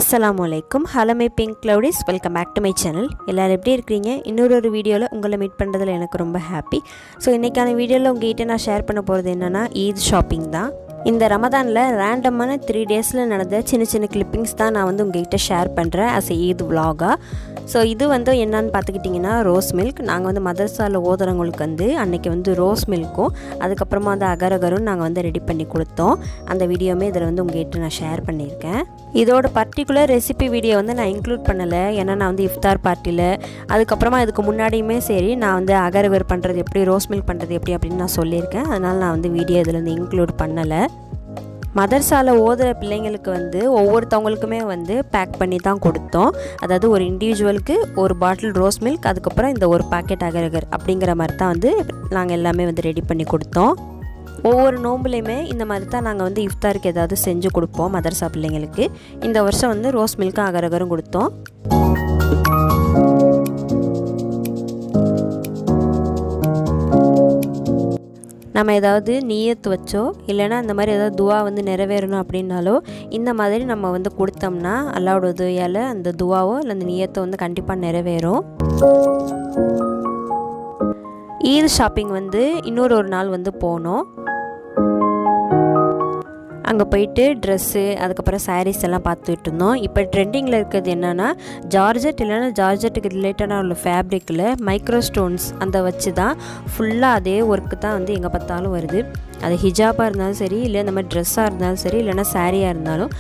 Assalamualaikum. Hello my pink cloudies. Welcome back to my channel. எல்லாரும் எப்படி இருக்கீங்க? இன்னொரு வீடியோல உங்களை மீட் பண்றதுல எனக்கு ரொம்ப ஹாப்பி. சோ இன்னைக்கான வீடியோல உங்ககிட்ட நான் ஷேர் பண்ண போறது என்னன்னா ஈத் ஷாப்பிங் தான். இந்த ரமதான்ல ரேண்டமான 3 டேஸ்ல நடந்த சின்ன கிளிப்பிங்ஸ் தான் நான் உங்ககிட்ட ஷேர் பண்றேன் as a ஈத் vlog-ஆ. ஸோ இது என்னன்னு பார்த்துக்கிட்டிங்கன்னா ரோஸ் மில்க். நாங்கள் மதரசாவில் ஓதுறவங்களுக்கு அன்றைக்கி ரோஸ் மில்க்கும் அதுக்கப்புறமா அகரும் நாங்கள் ரெடி பண்ணி கொடுத்தோம். அந்த வீடியோவுமே இதில் உங்கள்கிட்ட நான் ஷேர் பண்ணியிருக்கேன். இதோட பர்டிகுலர் ரெசிபி வீடியோ நான் இன்க்ளூட் பண்ணலை. ஏன்னா நான் இஃப்தார் பார்ட்டியில் அதுக்கப்புறமா இதுக்கு முன்னாடியுமே சரி நான் அகர் பண்ணுறது எப்படி, ரோஸ் மில்க் பண்ணுறது எப்படி அப்படின்னு நான் சொல்லியிருக்கேன். அதனால் நான் வீடியோ இதில் இன்க்ளூட் பண்ணலை. மதர்சாவில் ஓதுகிற பிள்ளைங்களுக்கு ஒவ்வொருத்தவங்களுக்குமே பேக் பண்ணி தான் கொடுத்தோம். அதாவது ஒரு இண்டிவிஜுவலுக்கு ஒரு பாட்டில் ரோஸ் மில்க், அதுக்கப்புறம் இந்த ஒரு பாக்கெட் அகர் அப்படிங்கிற மாதிரி தான் நாங்கள் எல்லாமே ரெடி பண்ணி கொடுத்தோம். ஒவ்வொரு நோம்புலையுமே இந்த மாதிரி தான் நாங்கள் இஃப்தாருக்கு ஏதாவது செஞ்சு கொடுப்போம் மதர்சா பிள்ளைங்களுக்கு. இந்த வருஷம் ரோஸ் மில்க்கும் அகரும் கொடுத்தோம். நம்ம ஏதாவது நியத்து வச்சோ இல்லைனா இந்த மாதிரி ஏதாவது துவா நிறைவேறணும் அப்படின்னாலோ இந்த மாதிரி நம்ம கொடுத்தோம்னா அல்லாஹ்வோட உதவியால் அந்த துவாவோ இல்லை அந்த நியத்தோ கண்டிப்பாக நிறைவேறும். ஈத் ஷாப்பிங் இன்னொரு நாள் போனோம். அங்கே போயிட்டு ட்ரெஸ்ஸு அதுக்கப்புறம் சாரீஸ் எல்லாம் பார்த்துட்டு இருந்தோம். இப்போ ட்ரெண்டிங்கில் இருக்கிறது என்னென்னா ஜார்ஜெட் இல்லைன்னா ஜார்ஜெட்டுக்கு ரிலேட்டடாக உள்ள ஃபேப்ரிக்கில் மைக்ரோ ஸ்டோன்ஸ் அந்த வச்சு தான் ஃபுல்லாக அதே ஒர்க்கு தான் எங்கே பார்த்தாலும் வருது. அது ஹிஜாபாக இருந்தாலும் சரி, இல்லை இந்த மாதிரி ட்ரெஸ்ஸாக இருந்தாலும் சரி, இல்லைனா சாரியாக இருந்தாலும்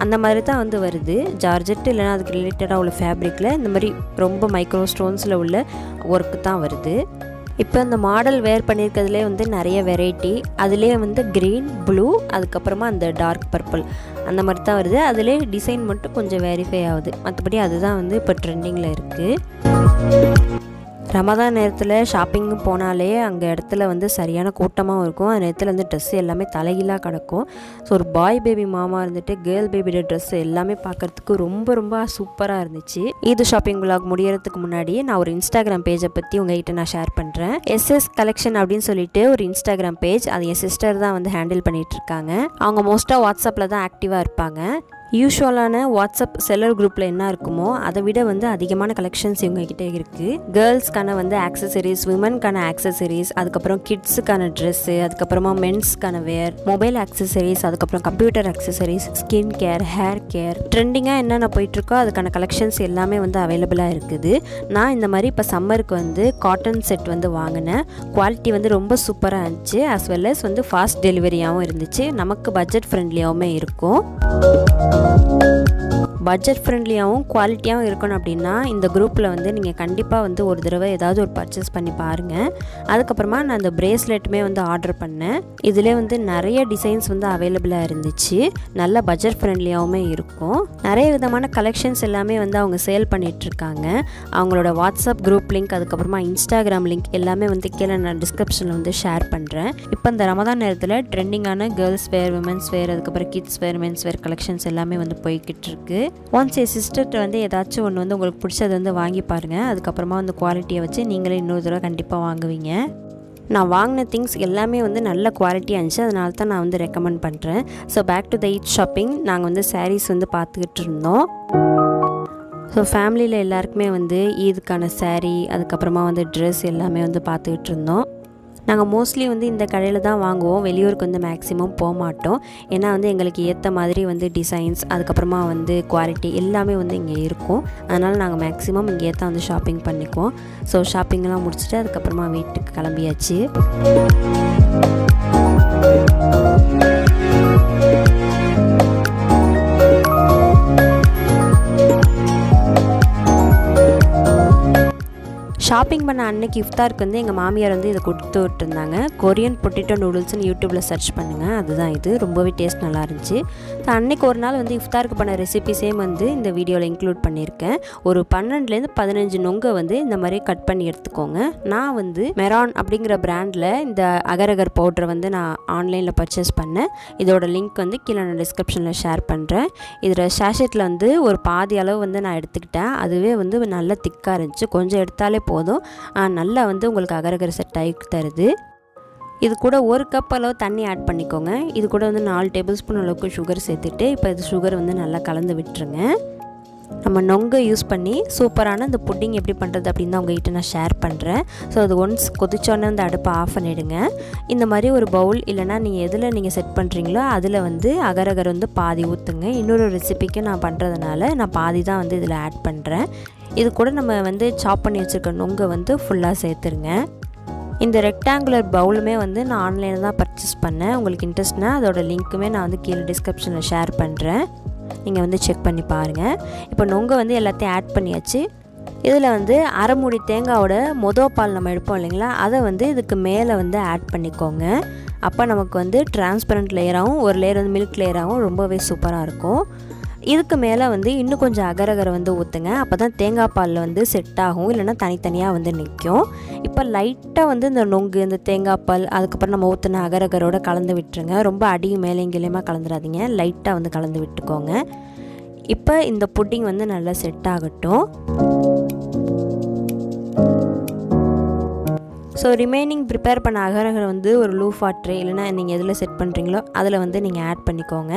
அந்த மாதிரி தான் வருது. ஜார்ஜெட் இல்லைனா அதுக்கு ரிலேட்டடாக உள்ள ஃபேப்ரிக்கில் இந்த மாதிரி ரொம்ப மைக்ரோ ஸ்டோன்ஸில் உள்ள ஒர்க்கு தான் வருது. இப்போ இந்த மாடல் வேர் பண்ணியிருக்கிறதுலே நிறைய வெரைட்டி. அதிலே க்ரீன், ப்ளூ, அதுக்கப்புறமா அந்த டார்க் பர்பிள் அந்த மாதிரி தான் வருது. அதிலே டிசைன் மட்டும் கொஞ்சம் வெரிஃபை ஆகுது. மற்றபடி அதுதான் இப்போ ட்ரெண்டிங்கில் இருக்குது. ரமதான் நேரத்தில் ஷாப்பிங்கு போனாலே அங்கே இடத்துல சரியான கூட்டமாக இருக்கும். அந்த நேரத்தில் ட்ரெஸ்ஸு எல்லாமே தலைகீழாக கிடக்கும். ஸோ ஒரு பாய் பேபி மாமா கேர்ள் பேபியோட ட்ரெஸ்ஸு எல்லாமே பார்க்குறதுக்கு ரொம்ப சூப்பராக இருந்துச்சு. ஈது ஷாப்பிங் விலாக் முடியறதுக்கு முன்னாடி நான் ஒரு இன்ஸ்டாகிராம் பேஜை பற்றி உங்கள்கிட்ட நான் ஷேர் பண்ணுறேன். எஸ்எஸ் கலெக்ஷன் அப்படின்னு சொல்லிட்டு ஒரு இன்ஸ்டாகிராம் பேஜ். அது என் சிஸ்டர் தான் ஹேண்டில் பண்ணிகிட்ருக்காங்க. அவங்க மோஸ்ட்டாக வாட்ஸ்அப்பில் தான் ஆக்டிவாக இருப்பாங்க. யூஸ்வலான வாட்ஸ்அப் செல்லர் குரூப்பில் என்ன இருக்குமோ அதை விட அதிகமான கலெக்ஷன்ஸ் இவங்ககிட்ட இருக்குது. கேர்ள்ஸ்க்கான ஆக்சசரிஸ், விமன்கான ஆக்சசரிஸ், அதுக்கப்புறம் கிட்ஸுக்கான ட்ரெஸ்ஸு, அதுக்கப்புறமா மென்ஸ்க்கான வேர், மொபைல் ஆக்சசரிஸ், அதுக்கப்புறம் computer accessories, skin care, hair care, ட்ரெண்டிங்காக என்னென்ன போயிட்டுருக்கோ அதுக்கான கலெக்ஷன்ஸ் எல்லாமே அவைலபிளாக இருக்குது. நான் இந்த மாதிரி இப்போ சம்மருக்கு காட்டன் செட் வாங்கினேன். குவாலிட்டி ரொம்ப சூப்பராக இருந்துச்சு. ஆஸ் வெல் அஸ் ஃபாஸ்ட் டெலிவரியாகவும் இருந்துச்சு. நமக்கு பட்ஜெட் ஃப்ரெண்ட்லியாகவுமே இருக்கும். பட்ஜெட் ஃப்ரெண்ட்லியாகவும் குவாலிட்டியாகவும் இருக்கணும் அப்படின்னா இந்த குரூப்பில் நீங்கள் கண்டிப்பாக ஒரு தடவை ஏதாவது ஒரு பர்ச்சேஸ் பண்ணி பாருங்கள். அதுக்கப்புறமா நான் இந்த ப்ரேஸ்லெட்டுமே ஆர்டர் பண்ணேன். இதிலே நிறைய டிசைன்ஸ் அவைலபிளாக இருந்துச்சு. நல்ல பட்ஜெட் ஃப்ரெண்ட்லியாகவுமே இருக்கும். நிறைய விதமான கலெக்ஷன்ஸ் எல்லாமே அவங்க சேல் பண்ணிகிட்ருக்காங்க. அவங்களோட வாட்ஸ்அப் குரூப் லிங்க், அதுக்கப்புறமா இன்ஸ்டாகிராம் லிங்க் எல்லாமே கீழே நான் டிஸ்கிரிப்ஷனில் ஷேர் பண்ணுறேன். இப்போ இந்த ரமதான் நேரத்தில் ட்ரெண்டிங்கான கேர்ள்ஸ் வேர், விமன்ஸ் வேர், அதுக்கப்புறம் kids wear, men's wear collections எல்லாமே போய்கிட்டு இருக்கு. ஒன்ஸ் என் சிஸ்டர்கிட்ட ஏதாச்சும் ஒன்று உங்களுக்கு பிடிச்சது வாங்கி பாருங்கள். அதுக்கப்புறமா குவாலிட்டியை வச்சு நீங்களே இன்னொரு தடவை கண்டிப்பாக வாங்குவீங்க. நான் வாங்கின திங்ஸ் எல்லாமே நல்ல குவாலிட்டியாக இருந்துச்சு. அதனால தான் நான் ரெக்கமெண்ட் பண்ணுறேன். So back to the Eid shopping. நாங்கள் சாரீஸ் பார்த்துக்கிட்டு இருந்தோம். ஸோ ஃபேமிலியில் எல்லாருக்குமே ஈதுக்கான சாரீ, அதுக்கப்புறமா ட்ரெஸ் எல்லாமே பார்த்துக்கிட்டு இருந்தோம். நாங்கள் மோஸ்ட்லி இந்த கடையில் தான் வாங்குவோம். வெளியூருக்கு மேக்ஸிமம் போக மாட்டோம். ஏன்னா எங்களுக்கு ஏற்ற மாதிரி டிசைன்ஸ், அதுக்கப்புறமா குவாலிட்டி எல்லாமே இங்கே இருக்கும். அதனால் நாங்கள் மேக்ஸிமம் இங்கே தான் ஷாப்பிங் பண்ணிக்குவோம். ஸோ ஷாப்பிங்லாம் முடிச்சுட்டு அதுக்கப்புறமா வீட்டுக்கு கிளம்பியாச்சு. ஷாப்பிங் பண்ண அன்னைக்கு இஃப்தாருக்கு எங்கள் மாமியார் இதை கொடுத்து விட்டுருந்தாங்க. கொரியன் பொட்டேட்டோ நூடுல்ஸ்னு யூடியூப்பில் சர்ச் பண்ணுங்கள். அதுதான் இது. ரொம்பவே டேஸ்ட் நல்லா இருந்துச்சு. ஸோ அன்றைக்கி ஒரு நாள் இஃப்தாருக்கு பண்ண ரெசிபிஸேம் இந்த வீடியோவில் இன்க்ளூட் பண்ணியிருக்கேன். ஒரு 12லேருந்து 15 நொங்கை இந்த மாதிரி கட் பண்ணி எடுத்துக்கோங்க. நான் மெரான் அப்படிங்கிற பிராண்டில் இந்த அகர் பவுடரை நான் ஆன்லைனில் பர்ச்சேஸ் பண்ணேன். இதோட லிங்க் கீழே நான் டிஸ்கிரிப்ஷனில் ஷேர் பண்ணுறேன். இதில் ஷாஷெட்டில் ஒரு பாதி அளவு நான் எடுத்துக்கிட்டேன். அதுவே நல்லா திக்காக இருந்துச்சு. கொஞ்சம் எடுத்தாலே போதும். நல்லா உங்களுக்கு அகர் செட் ஆகி தருது. இது கூட 1 கப் அளவு தண்ணி ஆட் பண்ணிக்கோங்க. இது கூட 4 டேபிள் ஸ்பூன் அளவுக்கு சுகர் சேர்த்துட்டு இப்போ இது சுகர் நல்லா கலந்து விட்டுருங்க. நம்ம நொங்கை யூஸ் பண்ணி சூப்பரான இந்த புட்டிங் எப்படி பண்ணுறது அப்படின்னு தான் உங்கள்கிட்ட நான் ஷேர் பண்ணுறேன். ஸோ அது ஒன்ஸ் கொதிச்சோன்னே அந்த அடுப்பை ஆஃப் பண்ணிவிடுங்க. இந்த மாதிரி ஒரு பவுல் இல்லைனா நீங்கள் எதில் நீங்கள் செட் பண்ணுறீங்களோ அதில் வந்து அகர் அகர் வந்து பாதி ஊற்றுங்க. இன்னொரு ரெசிபிக்கு நான் பண்ணுறதுனால நான் பாதி தான் வந்து இதில் ஆட் பண்ணுறேன். இது கூட நம்ம வந்து சாப் பண்ணி வச்சுருக்க நொங்கை வந்து ஃபுல்லாக சேர்த்துருங்க. இந்த ரெக்டாங்குலர் பவுலுமே வந்து நான் ஆன்லைனில் தான் பர்ச்சேஸ் பண்ணேன். உங்களுக்கு இன்ட்ரெஸ்ட்னா அதோட லிங்க்குமே நான் வந்து கீழே டிஸ்கிரிப்ஷனில் ஷேர் பண்ணுறேன். நீங்கள் வந்து செக் பண்ணி பாருங்கள். இப்போ நொங்கை வந்து எல்லாத்தையும் ஆட் பண்ணியாச்சு. இதில் வந்து அரை மூடி தேங்காயோட பால் நம்ம எடுப்போம் இல்லைங்களா, அதை வந்து இதுக்கு மேலே வந்து ஆட் பண்ணிக்கோங்க. அப்போ நமக்கு வந்து டிரான்ஸ்பரண்ட் லேயராகவும் ஒரு லேயர் வந்து மில்க் லேயராகவும் ரொம்பவே சூப்பராக இருக்கும். இதுக்கு மேலே வந்து இன்னும் கொஞ்சம் அகர் அகரை வந்து ஊற்றுங்க. அப்போ தான் தேங்காய் பாலில் வந்து செட் ஆகும், இல்லைனா தனித்தனியாக வந்து நிற்கும். இப்போ லைட்டாக வந்து இந்த நொங்கு இந்த தேங்காய் பால் அதுக்கப்புறம் நம்ம ஊற்றின அகர் அகரோட கலந்து விட்டுருங்க. ரொம்ப அடியும் மேலேங்கிலேயுமா கலந்துடாதீங்க, லைட்டாக வந்து கலந்து விட்டுக்கோங்க. இப்போ இந்த புட்டிங் வந்து நல்லா செட் ஆகட்டும். ஸோ ரிமைனிங் ப்ரிப்பேர் பண்ண அகரகரை வந்து ஒரு லூஃபா ட்ரே இல்லைனா நீங்கள் எதில் செட் பண்ணுறீங்களோ அதில் வந்து நீங்கள் ஆட் பண்ணிக்கோங்க.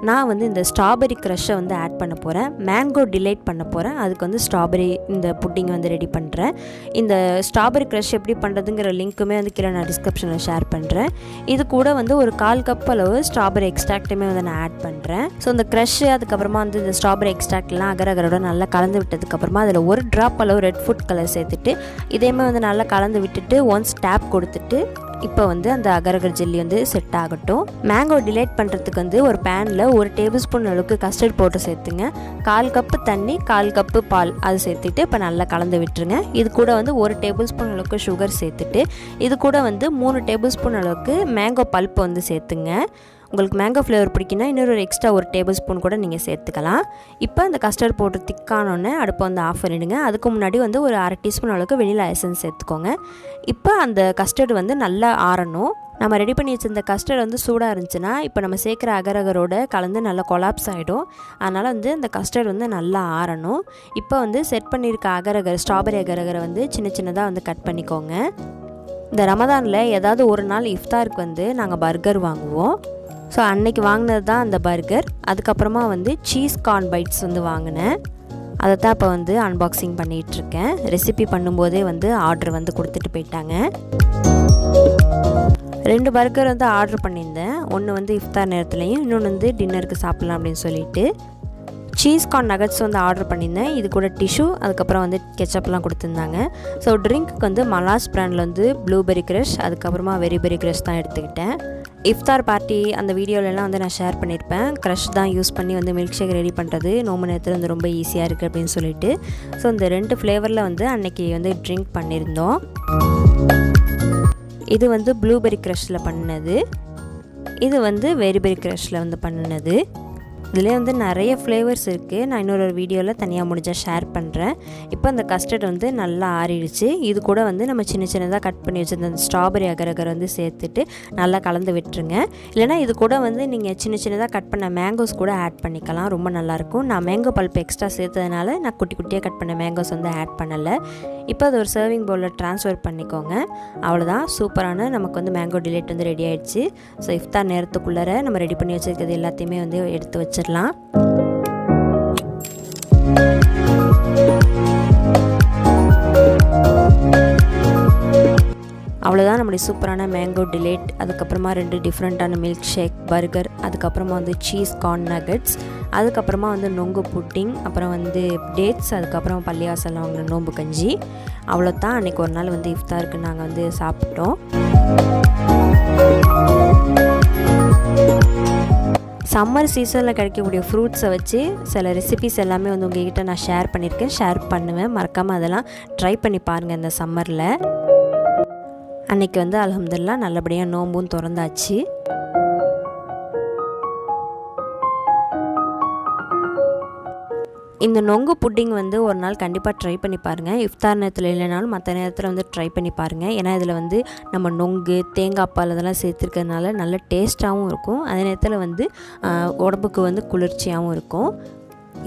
நான் வந்து இந்த ஸ்ட்ராபெரி க்ரஷ்ஷை வந்து ஆட் பண்ண போகிறேன். மேங்கோ டிலைட் பண்ண போகிறேன். அதுக்கு வந்து ஸ்ட்ராபெரி இந்த புட்டிங் வந்து ரெடி பண்ணுறேன். இந்த ஸ்ட்ராபெரி க்ரஷ் எப்படி பண்ணுறதுங்கிற லிங்க்குமே வந்து கீழே நான் டிஸ்கிரிப்ஷனில் ஷேர் பண்ணுறேன். இது கூட வந்து ஒரு 1/4 கப் அளவு ஸ்ட்ராபெரி எக்ஸ்ட்ராக்ட்டுமே வந்து நான் ஆட் பண்ணுறேன். ஸோ இந்த க்ரஷ்ஷு அதுக்கப்புறமா வந்து இந்த ஸ்ட்ராபெரி எக்ஸ்ட்ராக்ட்லாம் அகரகரோட நல்லா கலந்து விட்டதுக்கப்புறமா அதில் ஒரு ட்ராப் அளவு ரெட் ஃபுட் கலர் சேர்த்துட்டு இதேமே வந்து நல்லா கலந்து விட்டுட்டு ஒன்ஸ் டேப் கொடுத்துட்டு இப்போ வந்து அந்த அகரகர் ஜெல்லி வந்து செட் ஆகட்டும். மேங்கோ டிலைட் பண்ணுறதுக்கு வந்து ஒரு பேனில் 1 டேபிள் ஸ்பூன் அளவுக்கு கஸ்டர்ட் பவுடர் சேர்த்துங்க. 1/4 கப்பு தண்ணி 1/4 கப்பு பால் அது சேர்த்துட்டு இப்போ நல்லா கலந்து விட்டுருங்க. இது கூட வந்து 1 டேபிள் ஸ்பூன் அளவுக்கு சுகர் சேர்த்துட்டு இது கூட வந்து 3 டேபிள் ஸ்பூன் அளவுக்கு மேங்கோ பல்ப்பு வந்து சேர்த்துங்க. உங்களுக்கு மேங்கோ ஃப்ளேவர் பிடிக்குன்னா இன்னொரு எக்ஸ்ட்ரா 1 டேபிள் ஸ்பூன் கூட நீங்கள் சேர்த்துக்கலாம். இப்போ அந்த கஸ்டர்ட் போட்டு திக்கானோடனே அடுப்பை வந்து ஆஃப் பண்ணிவிடுங்க. அதுக்கு முன்னாடி வந்து ஒரு 1/2 டீஸ்பூன் அளவுக்கு வெனிலா எசன்ஸ் சேர்த்துக்கோங்க. இப்போ அந்த கஸ்டர்ட் வந்து நல்லா ஆறணும். நம்ம ரெடி பண்ணி வச்சிருந்த கஸ்டர்ட் வந்து சூடாக இருந்துச்சுன்னா இப்போ நம்ம சேர்க்குற அகரகரோட கலந்து நல்லா கொலாப்ஸ் ஆகிடும். அதனால் வந்து அந்த கஸ்டர்ட் வந்து நல்லா ஆறணும். இப்போ வந்து செட் பண்ணியிருக்க அகரகர் ஸ்ட்ராபெரி அகரகரை வந்து சின்ன சின்னதாக வந்து கட் பண்ணிக்கோங்க. இந்த ரமதானில் ஏதாவது ஒரு நாள் இஃப்தாருக்கு வந்து நாங்கள் பர்கர் வாங்குவோம். ஸோ அன்னைக்கு வாங்கினது தான் அந்த பர்கர். அதுக்கப்புறமா வந்து சீஸ் கார்ன் பைட்ஸ் வந்து வாங்கினேன். அதை தான் இப்போ வந்து அன்பாக்சிங் பண்ணிகிட்ருக்கேன். ரெசிபி பண்ணும்போதே வந்து ஆர்டர் வந்து கொடுத்துட்டு போயிட்டாங்க. 2 பர்கர் வந்து ஆர்டர் பண்ணியிருந்தேன். ஒன்று வந்து இஃப்தார் நேரத்துலையும் இன்னொன்று வந்து டின்னருக்கு சாப்பிட்லாம் அப்படின்னு சொல்லிட்டு. சீஸ் கார்ன் நகட்ஸ் வந்து ஆர்டர் பண்ணியிருந்தேன். இது கூட டிஷ்யூ அதுக்கப்புறம் வந்து கெச்சப்லாம் கொடுத்துருந்தாங்க. ஸோ ட்ரிங்க்கு வந்து மலாஸ் பிராண்டில் வந்து ப்ளூபெரி க்ரஷ் அதுக்கப்புறமா வெரிபெரி க்ரஷ் தான் எடுத்துக்கிட்டேன். இஃப்தார் பார்ட்டி அந்த வீடியோலலாம் வந்து நான் ஷேர் பண்ணியிருப்பேன். க்ரஷ் தான் யூஸ் பண்ணி வந்து மில்க் ஷேக் ரெடி பண்ணுறது நோம்பு நேரத்தில் வந்து ரொம்ப ஈஸியாக இருக்குது அப்படின்னு சொல்லிட்டு. ஸோ இந்த 2 ஃப்ளேவரில் வந்து அன்னைக்கு வந்து ட்ரிங்க் பண்ணியிருந்தோம். இது வந்து ப்ளூபெரி க்ரஷில் பண்ணினது, இது வந்து வெரிபெரி க்ரஷில் வந்து பண்ணினது. இதிலே வந்து நிறைய ஃப்ளேவர்ஸ் இருக்குது. நான் இன்னொரு வீடியோவில் தனியாக முடிஞ்சால் ஷேர் பண்ணுறேன். இப்போ அந்த கஸ்டர்ட் வந்து நல்லா ஆறிடுச்சு. இது கூட வந்து நம்ம சின்ன சின்னதாக கட் பண்ணி வச்சுருந்த அந்த ஸ்ட்ராபெரி அகரகர் வந்து சேர்த்துட்டு நல்லா கலந்து விட்டுருங்க. இல்லைனா இது கூட வந்து நீங்கள் சின்ன சின்னதாக கட் பண்ண மேங்கோஸ் கூட ஆட் பண்ணிக்கலாம், ரொம்ப நல்லாயிருக்கும். நான் மேங்கோ பல்ப் எக்ஸ்ட்ரா சேர்த்ததுனால நான் குட்டி குட்டியாக கட் பண்ண மேங்கோஸ் வந்து ஆட் பண்ணலை. இப்போ அது ஒரு சர்விங் பவுலில் ட்ரான்ஸ்ஃபர் பண்ணிக்கோங்க. அவ்வளோதான், சூப்பரான நமக்கு வந்து மேங்கோ டிலைட் வந்து ரெடி ஆகிடுச்சு. ஸோ இஃப்தார் நேரத்துக்குள்ளே நம்ம ரெடி பண்ணி வச்சுருக்கிறது எல்லாத்தையுமே வந்து எடுத்து வச்சிடலாம். அவ்வளோதான் நம்மளுடைய சூப்பரான மேங்கோ டிலைட், அதுக்கப்புறமா 2 டிஃப்ரெண்ட்டான மில்க் ஷேக், பர்கர், அதுக்கப்புறமா வந்து சீஸ் கார்ன் நகட்ஸ், அதுக்கப்புறமா வந்து நொங்கு புட்டிங், அப்புறம் வந்து டேட்ஸ், அதுக்கப்புறம் பள்ளிவாசலில் வாங்கின நோம்பு கஞ்சி. அவ்வளோதான் அன்றைக்கி ஒரு நாள் வந்து இஃப்தாருக்கு நாங்கள் வந்து சாப்பிட்டோம். சம்மர் சீசனில் கிடைக்கக்கூடிய ஃப்ரூட்ஸை வச்சு சில ரெசிபிஸ் எல்லாமே வந்து உங்கள்கிட்ட நான் ஷேர் பண்ணியிருக்கேன், ஷேர் பண்ணுவேன். மறக்காமல் அதெல்லாம் ட்ரை பண்ணி பாருங்கள் இந்த சம்மரில். அன்றைக்கி வந்து அல்ஹம்துலில்லாஹ் நல்லபடியாக நோம்பும் திறந்தாச்சு. இந்த நொங்கு புட்டிங் வந்து ஒரு நாள் கண்டிப்பாக ட்ரை பண்ணி பாருங்கள். இஃப்தார் நேரத்தில் இல்லைனாலும் மற்ற நேரத்தில் வந்து ட்ரை பண்ணி பாருங்கள். ஏன்னா இதில் வந்து நம்ம நொங்கு தேங்காய் பால் அதெல்லாம் சேர்த்துருக்கிறதுனால நல்ல டேஸ்ட்டாகவும் இருக்கும். அதே நேரத்தில் வந்து உடம்புக்கு வந்து குளிர்ச்சியாகவும் இருக்கும்.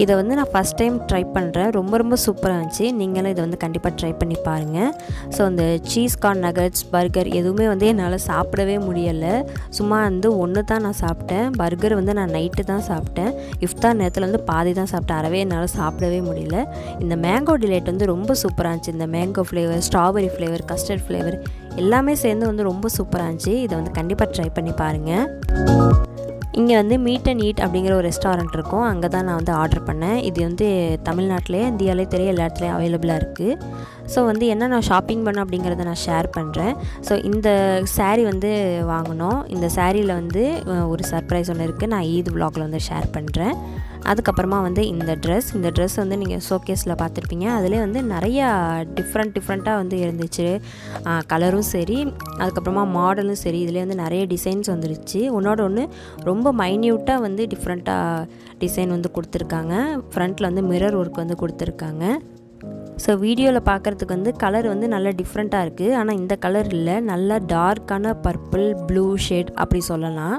இதை வந்து நான் ஃபஸ்ட் டைம் ட்ரை பண்ணுறேன். ரொம்ப சூப்பராக இருந்துச்சு. நீங்களும் இதை வந்து கண்டிப்பாக ட்ரை பண்ணி பாருங்கள். ஸோ அந்த சீஸ் கார்ன் நகட்ஸ், பர்கர் எதுவுமே வந்து என்னால் சாப்பிடவே முடியலை. சும்மா வந்து ஒன்று தான் நான் சாப்பிட்டேன். பர்கர் வந்து நான் நைட்டு தான் சாப்பிட்டேன். இஃப்தார் நேரத்தில் வந்து பாதி தான் சாப்பிட்டேன். அறவே என்னால் சாப்பிடவே முடியல. இந்த மேங்கோ டிலைட் வந்து ரொம்ப சூப்பராக இருந்துச்சு. இந்த mango flavour, strawberry flavour, custard flavour எல்லாமே சேர்ந்து வந்து ரொம்ப சூப்பராக இருந்துச்சு. இதை வந்து கண்டிப்பாக ட்ரை பண்ணி பாருங்கள். இங்கே வந்து மீட் அண்ட் ஈட் அப்படிங்கிற ஒரு ரெஸ்டாரண்ட் இருக்கும். அங்கே தான் நான் வந்து ஆர்டர் பண்ணேன். இது வந்து தமிழ்நாட்டிலே, இந்தியாவிலே தெரிய எல்லா இடத்துலையும் அவைலபிளாக இருக்குது. ஸோ வந்து என்ன நான் ஷாப்பிங் பண்ணேன் அப்படிங்கிறத நான் ஷேர் பண்ணுறேன். ஸோ இந்த சாரீ வந்து வாங்கினோம். இந்த சாரியில் வந்து ஒரு சர்ப்ரைஸ் ஒன்று இருக்குது. நான் ஈத் vlogல வந்து ஷேர் பண்ணுறேன். அதுக்கப்புறமா வந்து இந்த ட்ரெஸ் வந்து நீங்கள் ஷோகேஸில் பார்த்துருப்பீங்க. அதிலே வந்து நிறையா டிஃப்ரெண்ட்டாக வந்து இருந்துச்சு. கலரும் சரி, அதுக்கப்புறமா மாடலும் சரி, இதிலே வந்து நிறைய டிசைன்ஸ் வந்துருச்சு. ஒன்றோட ஒன்று ரொம்ப மைன்யூட்டாக வந்து டிஃப்ரெண்ட்டாக டிசைன் வந்து கொடுத்துருக்காங்க. ஃப்ரண்ட்டில் வந்து மிரர் ஒர்க் வந்து கொடுத்துருக்காங்க. ஸோ வீடியோவில் பார்க்குறதுக்கு வந்து கலர் வந்து நல்லா டிஃப்ரெண்ட்டாக இருக்குது. ஆனால் இந்த கலர் இல்லை, நல்லா டார்க்கான பர்பிள் ப்ளூ ஷேட் அப்படி சொல்லலாம்.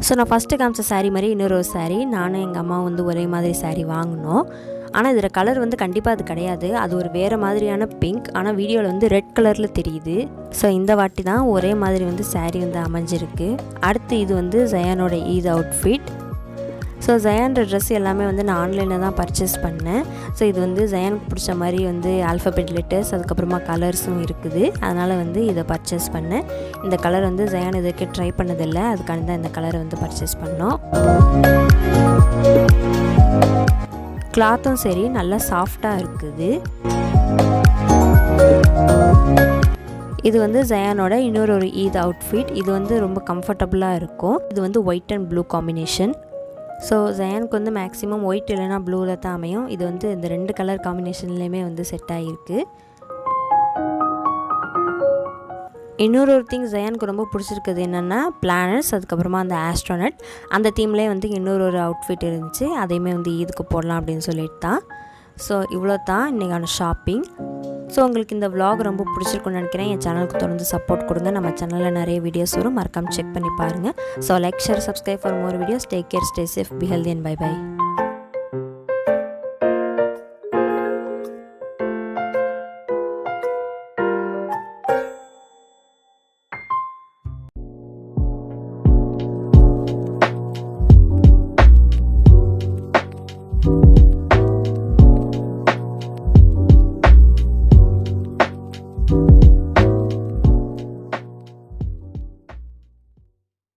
ஸோ நான் ஃபஸ்ட்டு காமிச்ச சாரீ மாதிரி இன்னொரு சாரீ, நானும் எங்கள் அம்மா வந்து ஒரே மாதிரி சாரீ வாங்கினோம். ஆனால் இதில் கலர் வந்து கண்டிப்பாக அது கிடையாது. அது ஒரு வேறு மாதிரியான பிங்க். ஆனால் வீடியோவில் வந்து ரெட் கலரில் தெரியுது. ஸோ இந்த வாட்டி தான் ஒரே மாதிரி வந்து சாரீ வந்து அமைஞ்சிருக்கு. அடுத்து இது வந்து ஜயானோட ஈத் அவுட்ஃபிட். ஸோ ஜயான்ற ட்ரெஸ் எல்லாமே வந்து நான் ஆன்லைனில் தான் பர்ச்சேஸ் பண்ணேன். ஸோ இது வந்து ஜயானுக்கு பிடிச்ச மாதிரி வந்து ஆல்ஃபபெட் லெட்டர்ஸ், அதுக்கப்புறமா கலர்ஸும் இருக்குது. அதனால் வந்து இதை பர்ச்சேஸ் பண்ணேன். இந்த கலர் வந்து ஜயான் இதுக்கு ட்ரை பண்ணதில்லை, அதுக்கான தான் இந்த கலரை வந்து பர்ச்சேஸ் பண்ணோம். கிளாத்தும் சரி நல்லா சாஃப்டாக இருக்குது. இது வந்து ஜயானோட இன்னொரு ஈத் அவுட்ஃபிட். இது வந்து ரொம்ப கம்ஃபர்டபுளாக இருக்கும். இது வந்து white and blue combination. So ஜயானுக்கு வந்து மேக்ஸிமம் ஒயிட் இல்லைனா ப்ளூவில் தான் அமையும். இது வந்து இந்த 2 கலர் காம்பினேஷன்லேயுமே வந்து செட் ஆகிருக்கு. இன்னொரு திங் ஜயானுக்கு ரொம்ப பிடிச்சிருக்குது என்னென்னா பிளானட்ஸ், அதுக்கப்புறமா அந்த ஆஸ்ட்ரோனட் அந்த தீம்லேயே வந்து இன்னொரு அவுட்ஃபிட் இருந்துச்சு. அதையுமே வந்து ஈதுக்கு போடலாம் அப்படின்னு சொல்லிட்டு தான். ஸோ இவ்வளோ தான் இன்றைக்கான ஷாப்பிங். ஸோ உங்களுக்கு இந்த vlog ரொம்ப பிடிச்சிருக்குன்னு நினைக்கிறேன். என் சேனலுக்கு தொடர்ந்து சப்போர்ட் கொடுங்க. நம்ம சேனலில் நிறைய வீடியோஸ் வரும், மறக்காமல் செக் பண்ணி பாருங்கள். So like, share, subscribe for more videos. Take care, stay safe, be healthy and bye by.